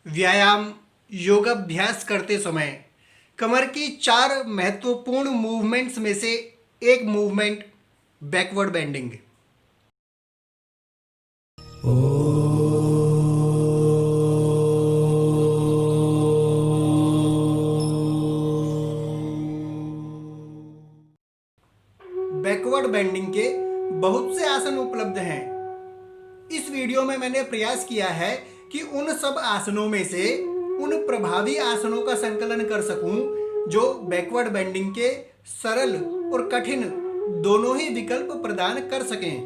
व्यायाम योगाभ्यास करते समय कमर की 4 महत्वपूर्ण मूवमेंट्स में से एक movement backward bending. Backward bending के बहुत से आसन उपलब्ध हैं। इस वीडियो में मैंने प्रयास किया है कि उन सब आसनों में से उन प्रभावी आसनों का संकलन कर सकूं जो बैकवर्ड बेंडिंग के सरल और कठिन दोनों ही विकल्प प्रदान कर सकें।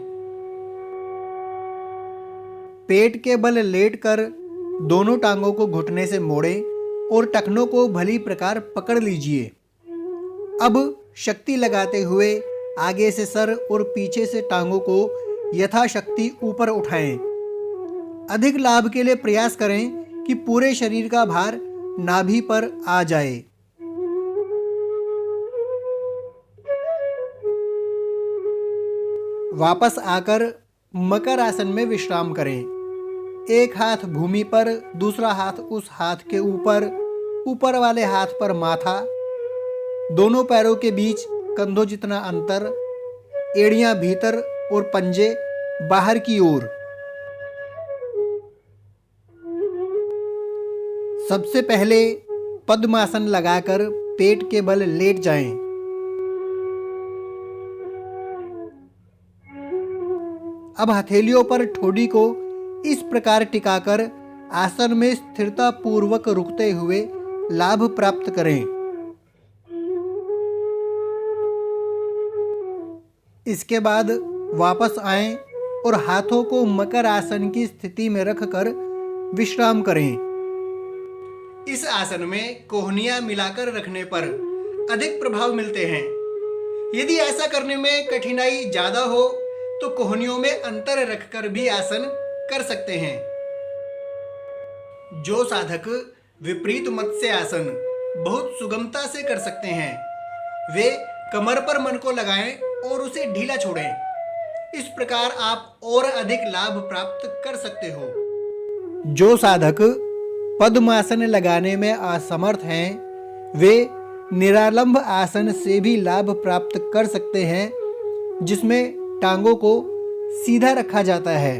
पेट के बल लेटकर दोनों टांगों को घुटने से मोड़ें और टखनों को भली प्रकार पकड़ लीजिए। अब शक्ति लगाते हुए आगे से सर और पीछे से टांगों को यथाशक्ति ऊपर उठाएं। अधिक लाभ के लिए प्रयास करें कि पूरे शरीर का भार नाभि पर आ जाए। वापस आकर मकर आसन में विश्राम करें। एक हाथ भूमि पर, दूसरा हाथ उस हाथ के ऊपर, ऊपर वाले हाथ पर माथा, दोनों पैरों के बीच कंधों जितना अंतर, एड़ियां भीतर और पंजे बाहर की ओर। सबसे पहले पद्मासन लगाकर पेट के बल लेट जाएं। अब हथेलियों पर ठोड़ी को इस प्रकार टिकाकर आसन में स्थिरता पूर्वक रुकते हुए लाभ प्राप्त करें। इसके बाद वापस आएं और हाथों को मकर आसन की स्थिति में रखकर विश्राम करें। इस आसन में कोहनियां मिलाकर रखने पर अधिक प्रभाव मिलते हैं। यदि ऐसा करने में कठिनाई ज्यादा हो तो कोहनियों में अंतर रखकर भी आसन कर सकते हैं। जो साधक विपरीत मत्स्य आसन बहुत सुगमता से कर सकते हैं वे कमर पर मन को लगाएं और उसे ढीला छोड़ें। इस प्रकार आप और अधिक लाभ प्राप्त कर सकते हो। जो साधक पद्मासन लगाने में असमर्थ हैं वे निरालंब आसन से भी लाभ प्राप्त कर सकते हैं जिसमें टांगों को सीधा रखा जाता है।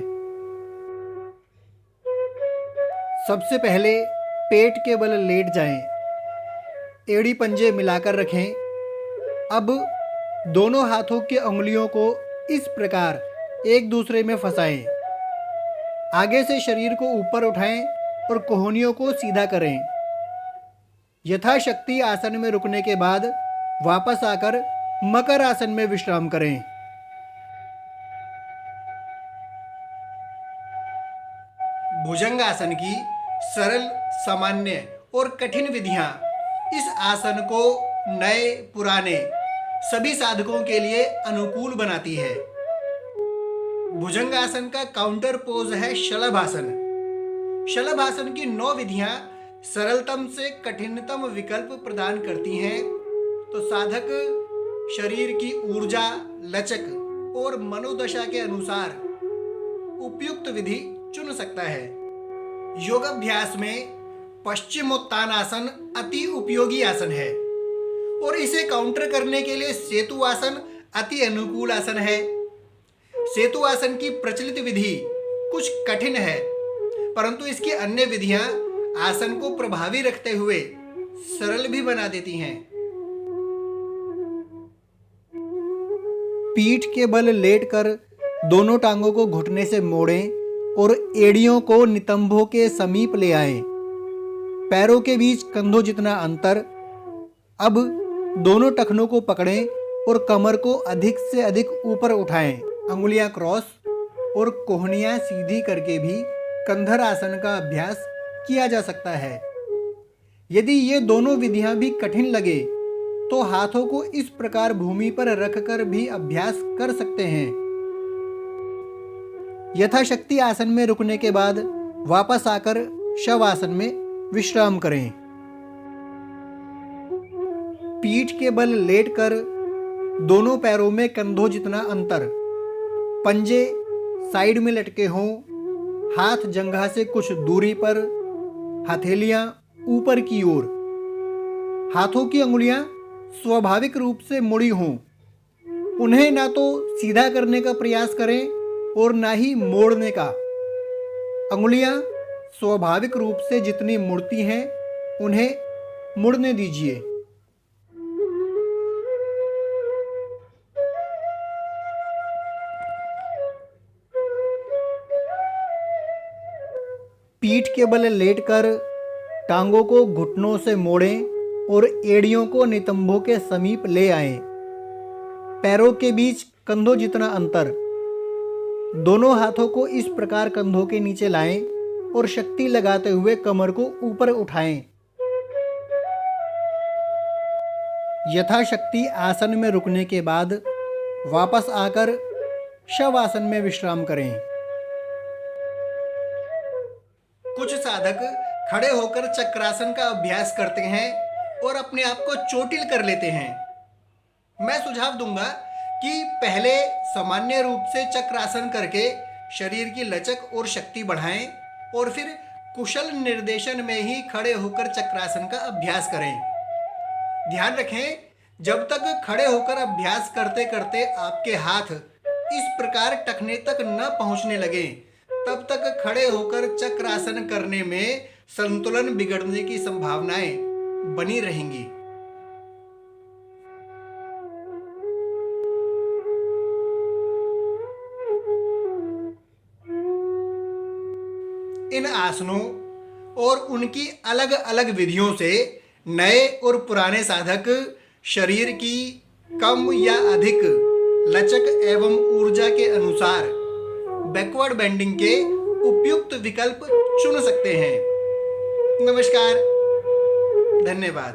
सबसे पहले पेट के बल लेट जाएं। एड़ी पंजे मिलाकर रखें। अब दोनों हाथों की उंगलियों को इस प्रकार एक दूसरे में फंसाएं। आगे से शरीर को ऊपर उठाएं और कोहनियों को सीधा करें। यथाशक्ति आसन में रुकने के बाद वापस आकर मकर आसन में विश्राम करें। भुजंगासन की सरल, सामान्य और कठिन विधियां इस आसन को नए पुराने सभी साधकों के लिए अनुकूल बनाती है। भुजंगासन का काउंटर पोज है शलभासन। शलभासन की 9 विधियां सरलतम से कठिनतम विकल्प प्रदान करती हैं तो साधक शरीर की ऊर्जा, लचक और मनोदशा के अनुसार उपयुक्त विधि चुन सकता है। योगाभ्यास में पश्चिमोत्तानासन अति उपयोगी आसन है और इसे काउंटर करने के लिए सेतु आसन अति अनुकूल आसन है। सेतु आसन की प्रचलित विधि कुछ कठिन है परंतु इसकी अन्य विधियां आसन को प्रभावी रखते हुए सरल भी बना देती हैं। पीठ के बल लेटकर दोनों टांगों को घुटने से मोड़ें और एड़ियों को नितंबों के समीप ले आएं। पैरों के बीच कंधों जितना अंतर। अब दोनों टखनों को पकड़ें और कमर को अधिक से अधिक ऊपर उठाएं। अंगुलियां क्रॉस और कोहनियां सीधी करके भी कंधर आसन का अभ्यास किया जा सकता है। यदि ये दोनों विधियां भी कठिन लगे तो हाथों को इस प्रकार भूमि पर रखकर भी अभ्यास कर सकते हैं। यथाशक्ति आसन में रुकने के बाद वापस आकर शवासन में विश्राम करें। पीठ के बल लेटकर दोनों पैरों में कंधों जितना अंतर, पंजे साइड में लटके हों, हाथ जंघा से कुछ दूरी पर, हथेलियां ऊपर की ओर। हाथों की अंगुलियां स्वाभाविक रूप से मुड़ी हों। उन्हें ना तो सीधा करने का प्रयास करें और ना ही मोड़ने का। अंगुलियां स्वाभाविक रूप से जितनी मुड़ती हैं उन्हें मुड़ने दीजिए। पीठ के बल लेटकर टांगों को घुटनों से मोड़ें और एड़ियों को नितंबों के समीप ले आएं। पैरों के बीच कंधों जितना अंतर। दोनों हाथों को इस प्रकार कंधों के नीचे लाएं और शक्ति लगाते हुए कमर को ऊपर उठाएं। यथाशक्ति आसन में रुकने के बाद वापस आकर शवासन में विश्राम करें। कुछ साधक खड़े होकर चक्रासन का अभ्यास करते हैं और अपने आप को चोटिल कर लेते हैं। मैं सुझाव दूंगा कि पहले सामान्य रूप से चक्रासन करके शरीर की लचक और शक्ति बढ़ाएं और फिर कुशल निर्देशन में ही खड़े होकर चक्रासन का अभ्यास करें। ध्यान रखें, जब तक खड़े होकर अभ्यास करते करते आपके हाथ इस प्रकार टखने तक न पहुंचने लगे, तब तक खड़े होकर चक्रासन करने में संतुलन बिगड़ने की संभावनाएं बनी रहेंगी। इन आसनों और उनकी अलग अलग विधियों से नए और पुराने साधक शरीर की कम या अधिक लचक एवं ऊर्जा के अनुसार बैकवर्ड बेंडिंग के उपयुक्त विकल्प चुन सकते हैं। नमस्कार, धन्यवाद।